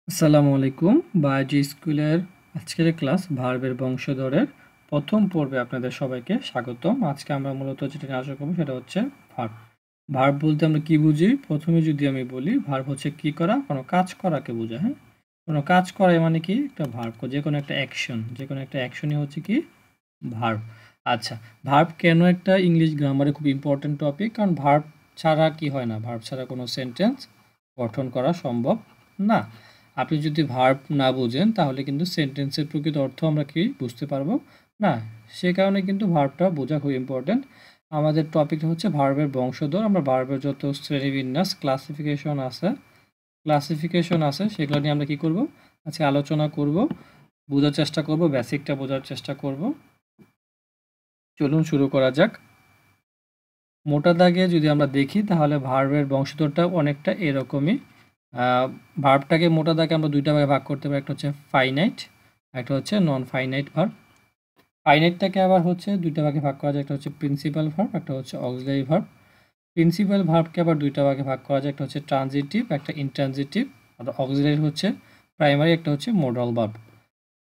আসসালামু আলাইকুম। বায়োলজি স্কুলের আজকের ক্লাস ভার্বের বংশধরের প্রথম পর্বে আপনাদের সবাইকে স্বাগতম। আজকে আমরা মূলত যেটা নিয়ে আলোচনা করব সেটা হচ্ছে ভার্ব। ভার্ব বলতে আমরা কি বুঝি? প্রথমে যদি আমি বলি, ভার্ব হচ্ছে কি করা, কোনো কাজ করাকে বোঝায়। হ্যাঁ, কোনো কাজ করা মানে কি? একটা ভার্ব, যে কোনো একটা অ্যাকশন, যে কোনো একটা অ্যাকশনই হচ্ছে কি ভার্ব। আচ্ছা, ভার্ব কেন একটা ইংলিশ গ্রামারে খুব ইম্পর্টেন্ট টপিক? কারণ ভার্ব ছাড়া কি হয় না, ভার্ব ছাড়া কোনো সেন্টেন্স গঠন করা সম্ভব না। আপনি যদি ভার্ব না বুঝেন তাহলে কিন্তু সেন্টেন্সের প্রকৃত অর্থ আমরা কি বুঝতে পারবো না। সে কারণে কিন্তু ভার্বটা বোঝা খুব ইম্পর্টেন্ট। আমাদের টপিকটা হচ্ছে ভার্বের বংশধর। আমরা ভার্বের যত শ্রেণীবিন্যাস ক্লাসিফিকেশন আছে সেগুলো নিয়ে আমরা কি করব, আজকে আলোচনা করব, বোঝার চেষ্টা করব, বেসিকটা বোঝার চেষ্টা করব। চলুন শুরু করা যাক। মোটা দাগে যদি আমরা দেখি তাহলে ভার্বের বংশধরটা অনেকটা এরকমই। ভার্বটাকে মোটা দাগে আমরা দুইটা ভাগে ভাগ করতে পারি, একটা হচ্ছে ফাইনাইট, একটা হচ্ছে নন ফাইনাইট ভার্ব। ফাইনাইটটাকে আবার হচ্ছে দুইটা ভাগে ভাগ করা যায়, একটা হচ্ছে প্রিন্সিপাল ভার্ব, একটা হচ্ছে অক্সিলারি ভার্ব। প্রিন্সিপাল ভার্বকে আবার দুইটা ভাগে ভাগ করা যায়, একটা হচ্ছে ট্রানজিটিভ, একটা ইনট্রানজিটিভ। আর অক্সিলারি হচ্ছে প্রাইমারি, একটা হচ্ছে মোডাল ভার্ব।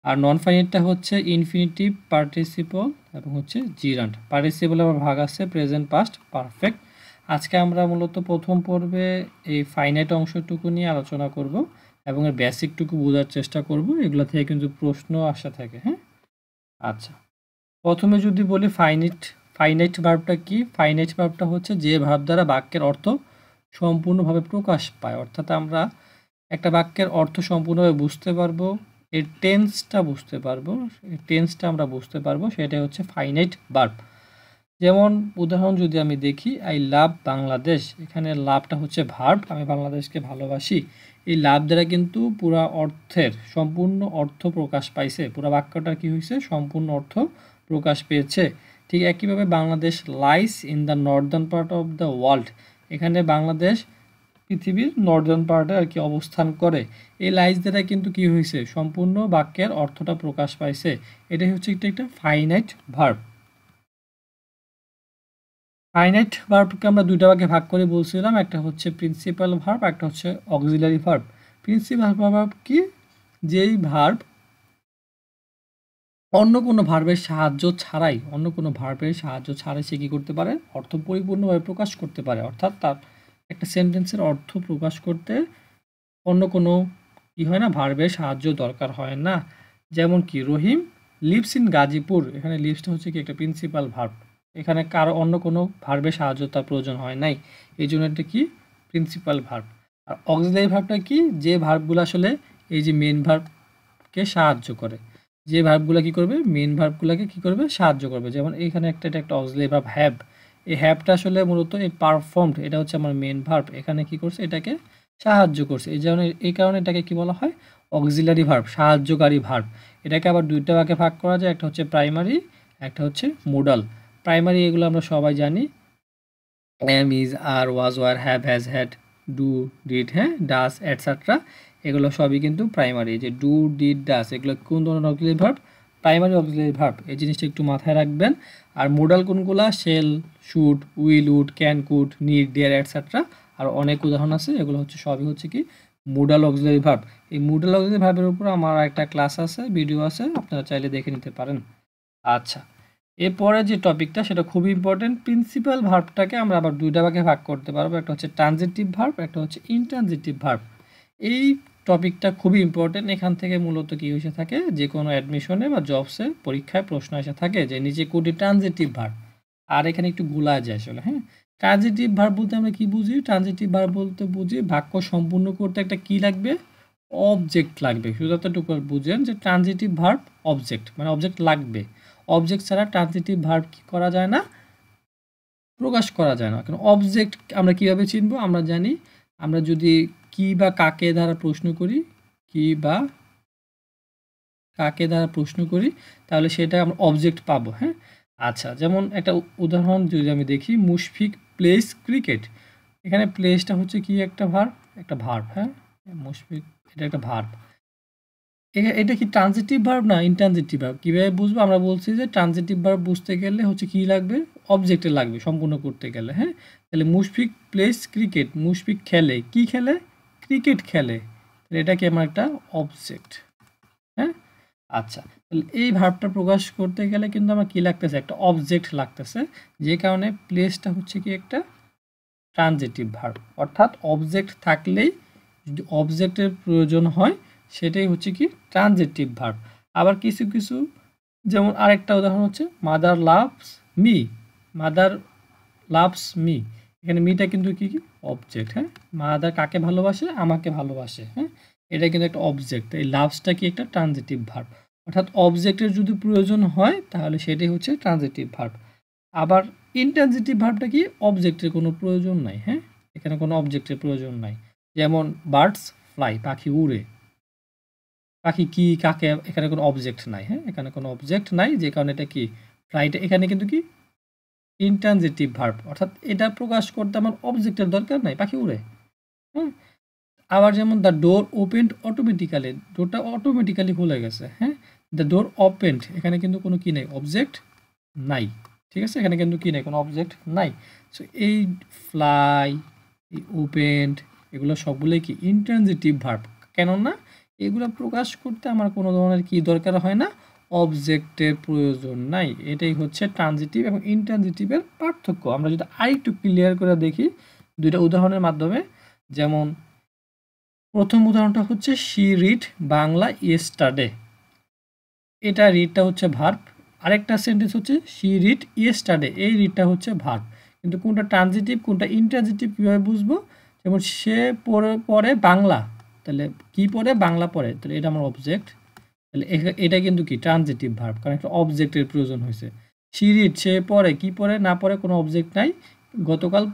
আর নন ফাইনাইটটা হচ্ছে ইনফিনিটিভ, পার্টিসিপল এবং হচ্ছে জিরান্ট। পার্টিসিপল আবার ভাগ আছে প্রেজেন্ট, পাস্ট, পারফেক্ট। আজকে আমরা মূলত প্রথম পর্বে এই ফাইনাইট অংশটুকু নিয়ে আলোচনা করব এবং এর বেসিকটুকু বোঝার চেষ্টা করব। এগুলো থেকে কিন্তু প্রশ্ন আসা থাকে। হ্যাঁ, আচ্ছা, প্রথমে যদি বলি ফাইনাইট ভার্বটা কি? ফাইনাইট ভার্বটা হচ্ছে যে ভার্ব দ্বারা বাক্যের অর্থ সম্পূর্ণভাবে প্রকাশ পায়, অর্থাৎ আমরা একটা বাক্যের অর্থ সম্পূর্ণভাবে বুঝতে পারবো, এর টেন্সটা আমরা বুঝতে পারবো, সেটাই হচ্ছে ফাইনাইট ভার্ব। যেমন উদাহরণ যদি আমি দেখি, আই লাভ বাংলাদেশ, এখানে লাভটা হচ্ছে ভার্ব, আমি বাংলাদেশকে ভালোবাসি। এই লাভ দ্বারা কিন্তু সম্পূর্ণ অর্থ প্রকাশ পাইছে, পুরো বাক্যটার কি হয়েছে, সম্পূর্ণ অর্থ প্রকাশ পেয়েছে। ঠিক একইভাবে Bangladesh lies in the Northern part of the world, এখানে বাংলাদেশ পৃথিবীর নর্দার্ন পার্টে আর কি অবস্থান করে। এই লাইস দ্বারা কিন্তু কি হয়েছে, সম্পূর্ণ বাক্যের অর্থটা প্রকাশ পাইছে। এটাই হচ্ছে একটা ফাইনাইট ভার্ব। ফাইনাইট ভার্বকে আমরা দুইটা ভাগে ভাগ করে বলছিলাম, একটা হচ্ছে প্রিন্সিপাল ভার্ব, একটা হচ্ছে অক্সিলারি ভার্ব। প্রিন্সিপাল ভার্ব কি? যেই ভার্ব অন্য কোনো ভার্বের সাহায্য ছাড়াই সে কি করতে পারে, অর্থ পরিপূর্ণভাবে প্রকাশ করতে পারে। অর্থাৎ তার একটা সেন্টেন্সের অর্থ প্রকাশ করতে অন্য কোনো কি হয় না, ভার্বের সাহায্য দরকার হয় না। যেমন কি, রহিম লিভস ইন গাজীপুর, এখানে লিভসটা হচ্ছে কি একটা প্রিন্সিপাল ভার্ব, এখানে কারো অন্য কোনো ভার্বের সাহায্য তার প্রয়োজন হয় নাই, এই জন্য এটা কি প্রিন্সিপাল ভার্ব। আর অক্সিলারি ভার্বটা কি? যে ভার্বগুলো আসলে এই যে মেন ভার্বকে সাহায্য করে, যে ভার্বগুলো কি করবে, মেন ভার্বগুলোকে কি করবে, সাহায্য করবে। যেমন এখানে এটা একটা অক্সিলারি ভার্ব হ্যাভ, এই হ্যাভটা আসলে মূলত এই পারফর্মড, এটা হচ্ছে আমার মেন ভার্ব, এখানে কি করছে, এটাকে সাহায্য করছে। এই কারণে এটাকে কি বলা হয়, অক্সিলারি ভার্ব, সাহায্যকারী ভার্ব। এটাকে আবার দুইটা ভাগে ভাগ করা যায়, একটা হচ্ছে প্রাইমারি, একটা হচ্ছে মোডাল। প্রাইমারি এগুলো আমরা সবাই জানি, am, is, are, was, were, have, has, had, do, did, হ্যাঁ, ডাস, এটসেট্রা, এগুলো সবই কিন্তু প্রাইমারি। যে ডু, ডিড, ডাস, এগুলো কোন ধরনের auxiliary verb? Primary auxiliary verb. এই জিনিসটা একটু মাথায় রাখবেন। আর মোডাল কোনগুলা? Shall, should, will, would, can, could, need, dare, etcetera. আর অনেক উদাহরণ আছে, এগুলো হচ্ছে সবই হচ্ছে কি মোডাল অক্সিলারি ভার্ব। এই মোডাল অক্সিলারি ভার্বের উপর আমার একটা ক্লাস আছে, ভিডিও আছে, আপনারা চাইলে দেখে নিতে পারেন। আচ্ছা, এরপরে যে টপিকটা সেটা খুবই ইম্পর্টেন্ট। প্রিন্সিপাল ভার্বটাকে আমরা আবার দুইটা ভাগে ভাগ করতে পারবো, একটা হচ্ছে ট্রানজিটিভ ভার্ব, একটা হচ্ছে ইনট্রানজিটিভ ভার্ব। এই টপিকটা খুবই ইম্পর্টেন্ট। এখান থেকে মূলত কি এসে থাকে, যে কোনো অ্যাডমিশনে বা জবসে পরীক্ষায় প্রশ্ন এসে থাকে যে নিচে কোনটি ট্রানজিটিভ ভার্ব, আর এখানে একটু গোলা যায় আসলে। হ্যাঁ, ট্রানজিটিভ ভার্ব বলতে আমরা কি বুঝি? ট্রানজিটিভ ভার্ব বলতে বুঝি বাক্য সম্পূর্ণ করতে একটা কি লাগবে, অবজেক্ট লাগবে। শুধু এতটুকু বুঝেন যে ট্রানজিটিভ ভার্ব অবজেক্ট, মানে অবজেক্ট লাগবে। অবজেক্ট ছাড়া ট্রানজিটিভ ভার্ব কি করা যায় না, প্রকাশ করা যায় না। কারণ অবজেক্ট আমরা কিভাবে চিনব? আমরা জানি, আমরা যদি কি বা কাকে দ্বারা প্রশ্ন করি, কি বা কাকে দ্বারা প্রশ্ন করি, তাহলে সেটা আমরা অবজেক্ট পাবো। হ্যাঁ, আচ্ছা, যেমন একটা উদাহরণ যদি আমি দেখি, মুশফিক প্লেস ক্রিকেট, এখানে প্লেসটা হচ্ছে কি একটা ভার্ব। হ্যাঁ, মুশফিক এটা একটা ভার্ব। এটা কি ট্রানজিটিভ ভার্ব না ইনট্রানজিটিভ ভার্ব? কিভাবে বুঝবো? আমরা বলছি যে ট্রানজিটিভ ভার্ব বুঝতে গেলে হচ্ছে কি লাগবে, অবজেক্টে লাগবে সম্পূর্ণ করতে গেলে। হ্যাঁ, তাহলে মুশফিক প্লেস ক্রিকেট, মুশফিক খেলে, কি খেলে, ক্রিকেট খেলে। তাহলে এটা কি আমার একটা অবজেক্ট। হ্যাঁ, আচ্ছা, তাহলে এই ভার্বটা প্রকাশ করতে গেলে কিন্তু আমার কি লাগতেছে, একটা অবজেক্ট লাগতেছে, যে কারণে প্লেসটা হচ্ছে কি একটা ট্রানজিটিভ ভার্ব। অর্থাৎ অবজেক্ট থাকলেই যদি অবজেক্টের প্রয়োজন হয় সেটাই হচ্ছে কি ট্রানজিটিভ ভার্ব। আবার কিছু কিছু, যেমন আরেকটা উদাহরণ হচ্ছে mother loves me, mother loves me, এখানে মিটা কিন্তু কি কি অবজেক্ট। হ্যাঁ, মাদার কাকে ভালোবাসে, আমাকে ভালোবাসে। হ্যাঁ, এটা কিন্তু একটা অবজেক্ট। এই লাভসটা কি একটা ট্রানজিটিভ ভার্ব। অর্থাৎ অবজেক্টের যদি প্রয়োজন হয় তাহলে সেটাই হচ্ছে ট্রানজিটিভ ভার্ব। আবার ইনট্রানজিটিভ ভার্বটা কি, অবজেক্টের কোনো প্রয়োজন নাই। হ্যাঁ, এখানে কোনো অবজেক্টের প্রয়োজন নাই। যেমন বার্ডস ফ্লাই, পাখি উড়ে, পাখি কি কাকে, এখানে কোনো অবজেক্ট নাই। হ্যাঁ, এখানে কোনো অবজেক্ট নাই, যে কারণে এটা কি ফ্লাইট, এখানে কিন্তু কি ইনট্রানজিটিভ ভার্ব। অর্থাৎ এটা প্রকাশ করতে আমার অবজেক্টের দরকার নাই, পাখি উড়ে। হ্যাঁ, আবার যেমন দ্য ডোর ওপেন্ড অটোমেটিক্যালি, ডোরটা অটোমেটিক্যালি খুলে গেছে। হ্যাঁ, দ্য ডোর ওপেন্ড, এখানে কিন্তু কোনো কি নেই, অবজেক্ট নাই। ঠিক আছে, এখানে কিন্তু কি নেই, কোনো অবজেক্ট নাই। সো এই ফ্লাই, এই ওপেন্ড, এগুলো সবগুলোই কি ইনট্রানজিটিভ ভার্ব। কেননা এগুলো প্রকাশ করতে আমার কোনো ধরনের কি দরকার হয় না, অবজেক্টের প্রয়োজন নাই। এটাই হচ্ছে ট্রানজিটিভ এবং ইনট্রানজিটিভের পার্থক্য। আমরা যদি আরেকটু ক্লিয়ার করে দেখি দুইটা উদাহরণের মাধ্যমে। যেমন প্রথম উদাহরণটা হচ্ছে শি রিড বাংলা ইয়েস্টারডে, এটা রিডটা হচ্ছে ভার্ব। আরেকটা সেন্টেন্স হচ্ছে শি রিড ইয়েস্টারডে, এই রিডটা হচ্ছে ভার্ব। কিন্তু কোনটা ট্রানজিটিভ কোনটা ইনট্রানজিটিভ কীভাবে বুঝবো? যেমন সে পড়ে বাংলা, তাহলে কি পড়ে, বাংলা পড়ে, তাহলে এটা আমার অবজেক্ট। তাহলে এটা কিন্তু কি ট্রানজিটিভ ভার্ব, কারণ একটা অবজেক্টের প্রয়োজন হয়েছে। শি রিড, সে পড়ে, কি পড়ে, না পড়ে, কোনো অবজেক্ট নাই, গতকাল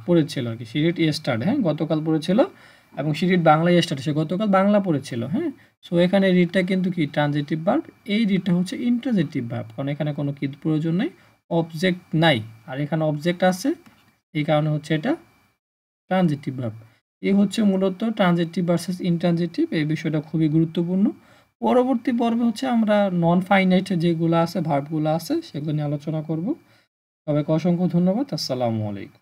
পড়েছিল আর কি। শি রিড ইয়েস্টারডে, হ্যাঁ, গতকাল পড়েছিল। এবং শি রিড বাংলা ইয়েস্টারডে, সে গতকাল বাংলা পড়েছিল। হ্যাঁ, সো এখানে রিডটা কিন্তু কি ট্রানজিটিভ ভার্ব, এই রিডটা হচ্ছে ইন্ট্রানজিটিভ ভার্ব, কারণ এখানে কোনো কি প্রয়োজন নেই, অবজেক্ট নাই। আর এখানে অবজেক্ট আছে, এই কারণে হচ্ছে এটা ট্রানজিটিভ ভার্ব। এই হচ্ছে মূলত ট্রানজিটিভ ভার্সেস ইনট্রানজিটিভ, এই বিষয়টা খুবই গুরুত্বপূর্ণ। পরবর্তী পর্বে হচ্ছে আমরা নন ফাইনাইট যেগুলো আছে, ভার্বগুলো আছে, সেগুলো নিয়ে আলোচনা করব। সবাইকে অসংখ্য ধন্যবাদ। আসসালামু আলাইকুম।